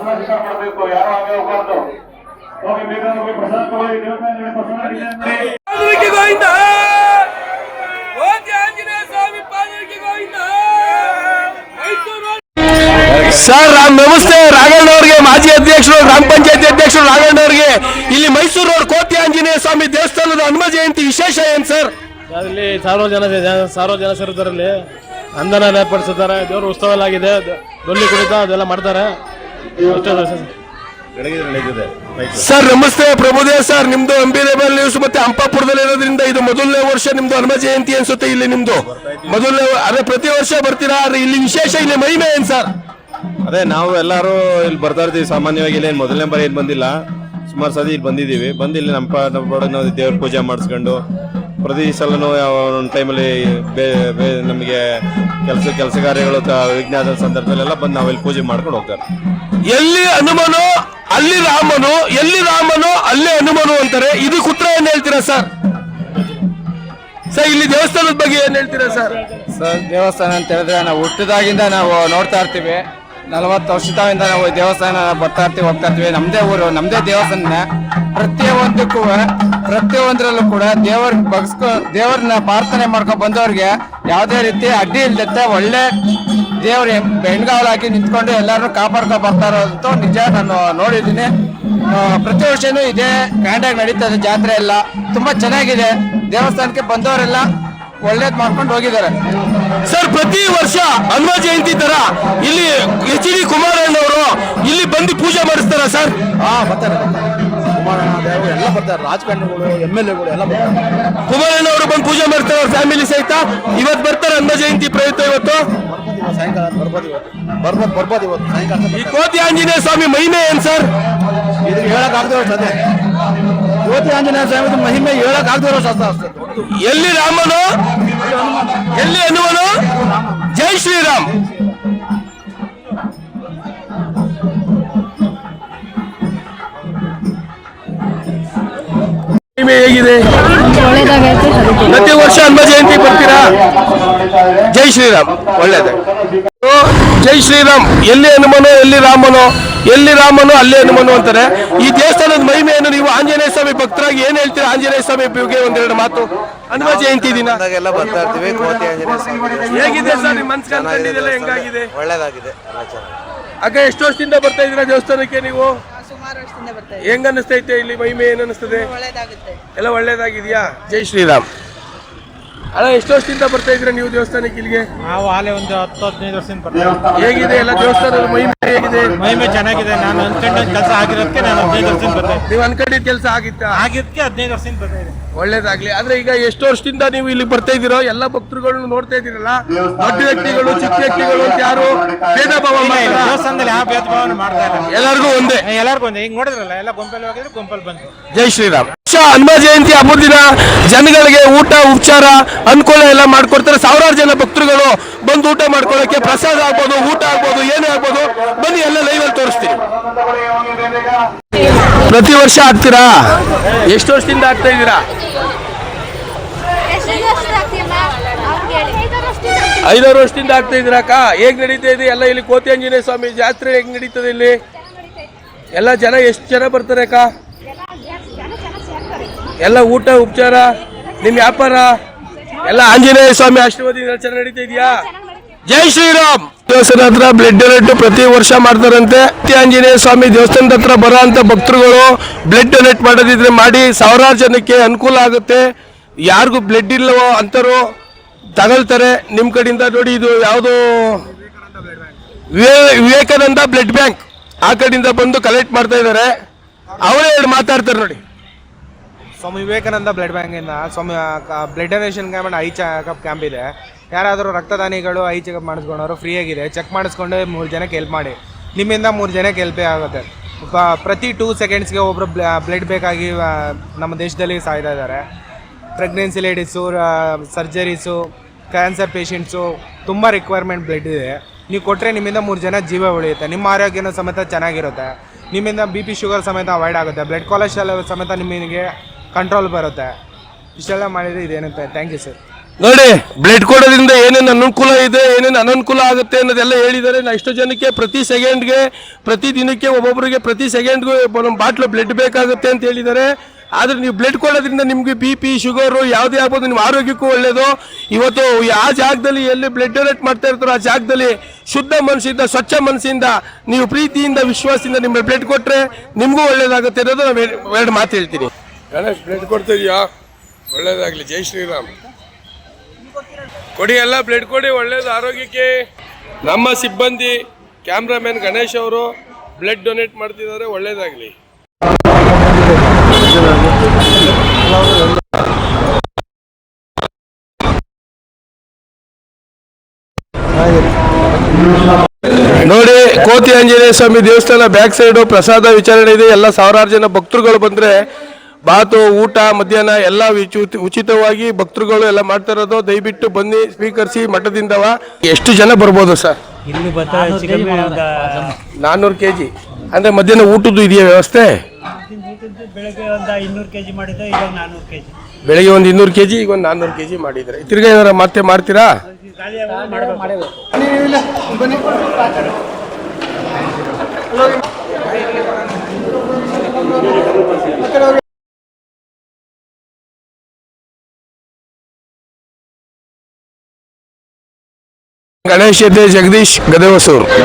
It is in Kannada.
ಸರ್ ನಮಸ್ತೆ. ರಾಘಣ್ಣವ್ರಿಗೆ, ಮಾಜಿ ಅಧ್ಯಕ್ಷರು, ಗ್ರಾಮ ಪಂಚಾಯತಿ ಅಧ್ಯಕ್ಷರು ರಾಘಣ್ಣವ್ರಿಗೆ ಇಲ್ಲಿ ಮೈಸೂರು ರೋಡ್ ಕೋತಿ ಆಂಜನೇಯ ಸ್ವಾಮಿ ದೇವಸ್ಥಾನದ ಹನುಮ ಜಯಂತಿ ವಿಶೇಷ ಏನ್ ಸರ್? ಅಲ್ಲಿ ಸಾವಿರ ಜನ ಸೇರಿದಾರಲ್ಲಿ ಅಂದನ ಏರ್ಪಡಿಸಿದ್ದಾರೆ. ದೇವ್ರ ಉತ್ಸವ ಆಗಿದೆ, ಡೊಳ್ಳಿ ಕುಣಿತ ಅದೆಲ್ಲ ಮಾಡ್ತಾರೆ. ಸರ್ ನಮಸ್ತೆ. ಪ್ರಭುದೇವ್ ಸರ್, ನಿಮ್ದು ಅಂಬಿರೇಬಲ್ ನ್ಯೂಸ್ ಮತ್ತೆ ಹಂಪಾಪುರದಲ್ಲಿ ಇರೋದ್ರಿಂದ ಇದು ಮೊದಲನೇ ವರ್ಷ ನಿಮ್ದು ಹನುಮ ಜಯಂತಿ ಅನ್ಸುತ್ತೆ. ಇಲ್ಲಿ ನಿಮ್ದು ಮೊದಲನೇ, ಅದೇ ಪ್ರತಿ ವರ್ಷ ಬರ್ತೀರಾ, ಇಲ್ಲಿ ವಿಶೇಷ ಇಲ್ಲಿ ಮಹಿಮೆ ಏನ್ ಸರ್? ಅದೇ ನಾವು ಎಲ್ಲರೂ ಇಲ್ಲಿ ಬರ್ತಾ ಇರ್ತೀವಿ ಸಾಮಾನ್ಯವಾಗಿ. ಇಲ್ಲಿ ಮೊದಲನೇ ಬಾರಿ ಏನು ಬಂದಿಲ್ಲ, ಸುಮಾರು ಸತಿ ಇಲ್ಲಿ ಬಂದಿದ್ದೀವಿ. ಬಂದು ಇಲ್ಲಿ ನಮ್ಮ ದೇವ್ರ ಪೂಜೆ ಮಾಡಿಸ್ಕೊಂಡು ಪ್ರತಿ ಸಲನೂ ಒಂದು ಟೈಮಲ್ಲಿ ನಮಗೆ ಕೆಲಸ ಕಾರ್ಯಗಳು ವಿಜ್ಞಾನದ ಸಂದರ್ಭದಲ್ಲೆಲ್ಲ ಬಂದು ನಾವು ಇಲ್ಲಿ ಪೂಜೆ ಮಾಡ್ಕೊಂಡು ಹೋಗ್ತಾರೆ. ಎಲ್ಲಿ ಹನುಮನು ಅಲ್ಲಿ ರಾಮನು, ಎಲ್ಲಿ ರಾಮನು ಅಲ್ಲೇ ಹನುಮನು ಅಂತಾರೆ. ಇದು ಕುತ್ರ ಏನ್ ಹೇಳ್ತೀರಾ ಸರ್? ಸರ್ ಇಲ್ಲಿ ದೇವಸ್ಥಾನದ ಬಗ್ಗೆ ಏನ್ ಹೇಳ್ತೀರಾ ಸರ್? ಸರ್ ದೇವಸ್ಥಾನ ಅಂತ ಹೇಳಿದ್ರೆ ನಾವು ಹುಟ್ಟಿದಾಗಿಂದ ನಾವು ನೋಡ್ತಾ ಇರ್ತೀವಿ. 40 ವರ್ಷದಿಂದ ನಾವು ದೇವಸ್ಥಾನ ಬರ್ತಾ ಇರ್ತೀವಿ, ಹೋಗ್ತಾ ಇರ್ತೀವಿ. ನಮ್ದೇ ಊರು, ನಮ್ದೇ ದೇವಸ್ಥಾನ. ಪ್ರತಿಯೊಂದಕ್ಕೂ ಪ್ರತಿಯೊಂದರಲ್ಲೂ ಕೂಡ ದೇವರನ್ನ ಪ್ರಾರ್ಥನೆ ಮಾಡ್ಕೊಂಡು ಬಂದವ್ರಿಗೆ ಯಾವುದೇ ರೀತಿ ಅಡ್ಡಿ ಇಲ್ಲದೆ ಒಳ್ಳೆ ದೇವ್ರ ಬೆಣ್ಗಾವಲಾಗಿ ನಿಂತ್ಕೊಂಡು ಎಲ್ಲರೂ ಕಾಪಾಡ್ಕೊಂಡು ಬರ್ತಾ ಇರೋದಂತೂ ನಿಜ. ನಾನು ನೋಡಿದ್ದೀನಿ. ಪ್ರತಿ ವರ್ಷನೂ ಇದೇ ಗ್ರ್ಯಾಂಡಾಗಿ ನಡೀತದೆ ಜಾತ್ರೆ ಎಲ್ಲ. ತುಂಬಾ ಚೆನ್ನಾಗಿದೆ. ದೇವಸ್ಥಾನಕ್ಕೆ ಬಂದವರೆಲ್ಲ ಒಳ್ಳೇದ್ ಮಾಡ್ಕೊಂಡು ಹೋಗಿದ್ದಾರೆ ಸರ್. ಪ್ರತಿ ವರ್ಷ ಹನುಮ ಜಯಂತಿ ತರ ಇಲ್ಲಿ ಎಚ್ ಡಿ ಕುಮಾರಣ್ಣವರು ಇಲ್ಲಿ ಬಂದು ಪೂಜೆ ಮಾಡಿಸ್ತಾರ ಸರ್? ಬರ್ತಾರೆ. ಕುಮಾರಣ್ಣ ದೇವರು ಎಲ್ಲ ಬರ್ತಾರೆ, ರಾಜಕಾರಣಿಗಳು, MLA ಗಳು ಎಲ್ಲ ಬರ್ತಾರೆ. ಕುಮಾರಣ್ಣವರು ಬಂದು ಪೂಜೆ ಮಾಡ್ತಾರೆ ಅವ್ರ ಫ್ಯಾಮಿಲಿ ಸಹಿತ. ಇವತ್ತು ಬರ್ತಾರೆ ಹನುಮ ಜಯಂತಿ ಪ್ರಯುಕ್ತ. ಇವತ್ತು ಸಾಯಂಕಾಲ ಬರ್ಬೋದು ಇವತ್ತು ಸಾಯಂಕಾಲ. ಈ ಕೋತಿ ಆಂಜನೇಯ ಸ್ವಾಮಿ ಮಹಿಮೆ ಏನ್ ಸರ್? ಇದು ಹೇಳಕ್ಕಾಗದೆ ಅದೇ ಕೋತಿ ಆಂಜನೇಯ ಸ್ವಾಮಿ ಮಹಿಮೆ ಹೇಳಕ್ಕಾಗದಿರೋ ಶಾಸ್ತ್ರ. ಎಲ್ಲಿ ರಾಮನು ಎಲ್ಲಿ ಹನುಮನು? ಜೈ ಶ್ರೀರಾಮ್. ಹೇಗಿದೆ? ಪ್ರತಿ ವರ್ಷ ಹನುಮ ಜಯಂತಿ ಬರ್ತೀರಾ? ಜೈ ಶ್ರೀರಾಮ್. ಒಳ್ಳೇದು. ಜೈ ಶ್ರೀರಾಮ್. ಎಲ್ಲಿ ಹನುಮನು ಎಲ್ಲಿ ರಾಮನು, ಎಲ್ಲಿ ರಾಮನು ಅಲ್ಲೇ ಹನುಮನು ಅಂತಾರೆ. ಈ ದೇವಸ್ಥಾನದ ಮಹಿಮೆಯನ್ನು ನೀವು ಆಂಜನೇಯ ಸ್ವಾಮಿ ಭಕ್ತರಾಗಿ ಏನ್ ಹೇಳ್ತೀರಾ? ಆಂಜನೇಯ ಸ್ವಾಮಿ ಬಗ್ಗೆ ಒಂದೆರಡು ಮಾತು. ಹನುಮ ಜಯಂತಿ ದಿನ ಎಲ್ಲ ಬರ್ತಾ ಇರ್ತೀವಿ. ಕೋತಿ ಆಂಜನೇಯ ಸ್ವಾಮಿ ಹೇಗಿದೆ ಸರ್? ನಿಮ್ಮ ಮನ್ಸು ಕಂಡಿದ್ದೆಲ್ಲ ಹೆಂಗಾಗಿದೆ? ಒಳ್ಳೇದಾಗಿದೆ. ಆಗ ಎಷ್ಟು ವರ್ಷದಿಂದ ಬರ್ತಾ ಇದ್ದೀರಾ ದೇವಸ್ಥಾನಕ್ಕೆ ನೀವು? ಹೆಂಗ ಅನಿಸ್ತೈತೆ ಇಲ್ಲಿ ಮಹಿಮೆ? ಏನ್ ಅನಿಸ್ತದೆ? ಎಲ್ಲ ಒಳ್ಳೇದಾಗಿದ್ಯಾ? ಜೈ ಶ್ರೀರಾಮ್. ಅಲ್ಲ, ಎಷ್ಟು ವರ್ಷದಿಂದ ಬರ್ತಾ ಇದ್ರ ನೀವು ದೇವಸ್ಥಾನಕ್ಕೆ ಇಲ್ಲಿಗೆ? ನಾವು ಆಲೆ ಒಂದು 10-15 ವರ್ಷದಿಂದ ಬರ್ತೀವಿ. ಹೇಗಿದೆ ಎಲ್ಲ ದೇವಸ್ಥಾನದ ಮಹಿಮೆ ಹೇಗಿದೆ? ಮಹಿಮೆ ಚೆನ್ನಾಗಿದೆ. ನಾನು ಅನ್ಕೊಂಡ ಕೆಲಸ ಆಗಿರೋದಕ್ಕೆ ನಾನು 15 ವರ್ಷದಿಂದ ಬರ್ತೀನಿ. ನೀವು ಅನ್ಕೊಂಡಿದ್ದ ಕೆಲಸ ಆಗಿದ್ದಕ್ಕೆ 15 ವರ್ಷದಿಂದ ಬರ್ತಾ ಇದೆ. ಒಳ್ಳೇದಾಗ್ಲಿ. ಆದ್ರೆ ಈಗ ಎಷ್ಟು ವರ್ಷದಿಂದ ನೀವು ಇಲ್ಲಿ ಬರ್ತಾ ಇದ್ದೀರೋ? ಎಲ್ಲ ಭಕ್ತರುಗಳನ್ನು ನೋಡ್ತಾ ಇದ್ದೀರಲ್ಲ, ದೊಡ್ಡ ವ್ಯಕ್ತಿಗಳು ಚಿಕ್ಕ ವ್ಯಕ್ತಿಗಳು ಅಂತ ಯಾರು ಭೇದ ಭಾವ ಮಾಡಿಲ್ಲ. ದೇವಸ್ಥಾನದಲ್ಲಿ ಯಾವ ಭೇದ ಭಾವನೆ ಮಾಡ್ತಾ ಇಲ್ಲ. ಎಲ್ಲರಿಗೂ ಒಂದೇ. ಈಗ ನೋಡಿದ್ರಲ್ಲ, ಎಲ್ಲ ಗುಂಪಲ್ಲಿ ಹೋಗಿದ್ರೆ ಗುಂಪಲ್ಲಿ ಬಂತು. ಜೈ ಶ್ರೀರಾಮ್. ಹನುಮ ಜಯಂತಿ ಹಬ್ಬದ ದಿನ ಜನಗಳಿಗೆ ಊಟ ಉಪಚಾರ ಅನುಕೂಲ ಎಲ್ಲ ಮಾಡ್ಕೊಡ್ತಾರೆ. ಸಾವಿರಾರು ಜನ ಭಕ್ತರುಗಳು ಬಂದು ಊಟ ಮಾಡ್ಕೊಳ್ಳೋಕೆ, ಪ್ರಸಾದ ಆಗ್ಬೋದು, ಊಟ ಆಗ್ಬೋದು, ಏನೇ ಆಗ್ಬೋದು, ಬನ್ನಿ ಎಲ್ಲ ಲೈವ್ ಅಲ್ಲಿ ತೋರಿಸ್ತೀನಿ. ಪ್ರತಿ ವರ್ಷ ಆಗ್ತೀರಾ? ಎಷ್ಟು ವರ್ಷದಿಂದ ಆಗ್ತಾ ಇದ್ದೀರಾ? 5 ವರ್ಷದಿಂದ ಆಗ್ತಾ ಇದ್ದೀರಾ ಅಕ್ಕ? ಹೇಗ್ ನಡೀತಾ ಇದೆ ಎಲ್ಲ ಇಲ್ಲಿ ಕೋತಿ ಆಂಜನೇಯ ಸ್ವಾಮಿ ಜಾತ್ರೆ? ಹೇಗ್ ನಡೀತದೆ ಇಲ್ಲಿ? ಎಲ್ಲ ಜನ ಎಷ್ಟು ಜನ ಬರ್ತಾರೆ ಅಕ್ಕ? ಎಲ್ಲ ಊಟ ಉಪಚಾರ, ನಿಮ್ ವ್ಯಾಪಾರ ಎಲ್ಲ ಆಂಜನೇಯ ಸ್ವಾಮಿ ಆಶೀರ್ವಾದದಿಂದ ಚೆನ್ನಾಗಿ ನಡೀತಾ ಇದೆಯಾ? ಜೈ ಶ್ರೀರಾಮ್. ದೇವಸ್ಥಾನ ಹತ್ರ ಬ್ಲಡ್ ಡೊನೇಟ್ ಪ್ರತಿ ವರ್ಷ ಮಾಡ್ತಾರಂತೆ. ಆಂಜನೇಯ ಸ್ವಾಮಿ ದೇವಸ್ಥಾನದ ಹತ್ರ ಬರೋ ಅಂತ ಭಕ್ತರುಗಳು ಬ್ಲಡ್ ಡೊನೇಟ್ ಮಾಡೋದಿದ್ರೆ ಮಾಡಿ, ಸಾವಿರಾರು ಜನಕ್ಕೆ ಅನುಕೂಲ ಆಗುತ್ತೆ. ಯಾರಿಗೂ ಬ್ಲಡ್ ಇಲ್ಲವೋ ಅಂತರು ತಗೊಳ್ತಾರೆ ನಿಮ್ ಕಡೆಯಿಂದ. ನೋಡಿ, ಇದು ಯಾವುದು ವಿವೇಕಾನಂದ ಬ್ಲಡ್ ಬ್ಯಾಂಕ್, ಆ ಕಡೆಯಿಂದ ಬಂದು ಕಲೆಕ್ಟ್ ಮಾಡ್ತಾ ಇದ್ದಾರೆ. ಅವರೇ ಎರಡು ಮಾತಾಡ್ತಾರೆ ನೋಡಿ. ಸ್ವಾಮಿ ವಿವೇಕಾನಂದ ಬ್ಲಡ್ ಬ್ಯಾಂಕಿಂದ Swami blood donation camp eye checkup camp ಇದೆ. ಯಾರಾದರೂ ರಕ್ತದಾನಿಗಳು ಐ ಚೆಕಪ್ ಮಾಡಿಸ್ಕೊಂಡವರು ಫ್ರೀ ಆಗಿದೆ. ಚೆಕ್ ಮಾಡಿಸ್ಕೊಂಡು 3 ಜನಕ್ಕೆ ಹೆಲ್ಪ್ ಮಾಡಿ. ನಿಮ್ಮಿಂದ 3 ಜನಕ್ಕೆ ಹೆಲ್ಪೇ ಆಗುತ್ತೆ. ಪ್ರತಿ 2 ಸೆಕೆಂಡ್ಸ್ಗೆ ಒಬ್ಬರು ಬ್ಲಡ್ ಬೇಕಾಗಿ ನಮ್ಮ ದೇಶದಲ್ಲಿ ಸಾಯ್ತಾ ಇದ್ದಾರೆ. Pregnancy ladies, surgeries, cancer patients ತುಂಬ ರಿಕ್ವೈರ್ಮೆಂಟ್ ಬ್ಲಡ್ ಇದೆ. ನೀವು ಕೊಟ್ಟರೆ ನಿಮ್ಮಿಂದ 3 ಜನ ಜೀವ ಉಳಿಯುತ್ತೆ. ನಿಮ್ಮ ಆರೋಗ್ಯನೂ ಸಮೇತ ಚೆನ್ನಾಗಿರುತ್ತೆ. ನಿಮ್ಮಿಂದ BP ಶುಗರ್ ಸಮೇತ ಅವಾಯ್ಡ್ ಆಗುತ್ತೆ. ಬ್ಲಡ್ ಕೊಲೆಸ್ಟ್ರಾಲ್ ಸಮೇತ ನಿಮಗೆ ಕಂಟ್ರೋಲ್ ಬರುತ್ತೆ. ಇಷ್ಟೆಲ್ಲ ಮಾಡಿದರೆ ಇದೇನುತ್ತೆ. Thank you sir. ನೋಡಿ ಬ್ಲಡ್ ಕೊಡೋದ್ರಿಂದ ಏನೇನು ಅನುಕೂಲ ಇದೆ ಏನೇನು ಅನನುಕೂಲ ಆಗುತ್ತೆ ಅನ್ನೋದೆಲ್ಲ ಹೇಳಿದ್ದಾರೆ. ನಾ ಇಷ್ಟು ಜನಕ್ಕೆ ಪ್ರತಿ ಸೆಕೆಂಡ್ಗೆ ಪ್ರತಿ ದಿನಕ್ಕೆ ಒಬ್ಬೊಬ್ಬರಿಗೆ ಪ್ರತಿ ಸೆಕೆಂಡ್ಗೂ ಒಂದು ಬಾಟ್ಲು ಬ್ಲಡ್ ಬೇಕಾಗುತ್ತೆ ಅಂತ ಹೇಳಿದ್ದಾರೆ. ಆದರೆ ನೀವು ಬ್ಲಡ್ ಕೊಡೋದ್ರಿಂದ ನಿಮಗೆ ಬಿ ಪಿ ಶುಗರು ಯಾವುದೇ ಆಗ್ಬೋದು, ನಿಮ್ಮ ಆರೋಗ್ಯಕ್ಕೂ ಒಳ್ಳೆಯದು. ಇವತ್ತು ಆ ಜಾಗದಲ್ಲಿ ಎಲ್ಲಿ ಬ್ಲಡ್ ಡೊನೇಟ್ ಮಾಡ್ತಾ ಇರ್ತಾರೋ ಆ ಜಾಗದಲ್ಲಿ ಶುದ್ಧ ಮನಸ್ಸಿಂದ ಸ್ವಚ್ಛ ಮನಸ್ಸಿಂದ ನೀವು ಪ್ರೀತಿಯಿಂದ ವಿಶ್ವಾಸದಿಂದ ನಿಮ್ಮ ಬ್ಲಡ್ ಕೊಟ್ಟರೆ ನಿಮಗೂ ಒಳ್ಳೇದಾಗುತ್ತೆ ಅನ್ನೋದು ನಾನು ಎರಡು ಮಾತು ಹೇಳ್ತೀನಿ. ಗಣೇಶ್ ಬ್ಲಡ್ ಕೊಡ್ತಿದ್ಯಾ? ಒಳ್ಳೇದಾಗಲಿ. ಜೈ ಶ್ರೀರಾಮ್. ಕೊಡಿ, ಎಲ್ಲ ಬ್ಲಡ್ ಕೊಡಿ, ಒಳ್ಳೇದು ಆರೋಗ್ಯಕ್ಕೆ. ನಮ್ಮ ಸಿಬ್ಬಂದಿ ಕ್ಯಾಮ್ರಾಮನ್ ಗಣೇಶ್ ಅವರು ಬ್ಲಡ್ ಡೊನೇಟ್ ಮಾಡ್ತಿದ್ದಾರೆ, ಒಳ್ಳೇದಾಗಲಿ. ನೋಡಿ, ಕೋತಿ ಆಂಜನೇಯ ಸ್ವಾಮಿ ದೇವಸ್ಥಾನ ಬ್ಯಾಕ್ ಸೈಡು ಪ್ರಸಾದ ವಿಚಾರಣೆ ಇದೆ. ಎಲ್ಲ ಸಾವಿರಾರು ಜನ ಭಕ್ತರುಗಳು ಬಂದರೆ ಬಾತು ಊಟ ಮಧ್ಯಾಹ್ನ ಎಲ್ಲ ಉಚಿತವಾಗಿ ಭಕ್ತರುಗಳು ಎಲ್ಲ ಮಾಡ್ತಾ ಇರೋದು. ದಯವಿಟ್ಟು ಬನ್ನಿ, ಸ್ವೀಕರಿಸಿ ಮಠದಿಂದವ. ಎಷ್ಟು ಜನ ಬರ್ಬೋದು ಸರ್? ಇಲ್ಲಿ ಬರ್ತಾ 400 kg ಅಂದರೆ ಮಧ್ಯಾಹ್ನ ಊಟದ್ದು ಇದೆಯಾ ವ್ಯವಸ್ಥೆ? ಬೆಳಗ್ಗೆ ಒಂದು 200 kg ಮಾಡಿದ್ರೆ ಈಗ 400 kg. ಬೆಳಗ್ಗೆ ಒಂದು 200 kg, ಈಗ ಒಂದು 400 kg ಮಾಡಿದರೆ ತಿರ್ಗಾ ಏನಾರ ಮತ್ತೆ ಮಾಡ್ತೀರಾ? ಗಣೇಶ್ ಜಗದೀಶ್ ಗದೆಹೊಸೂರು.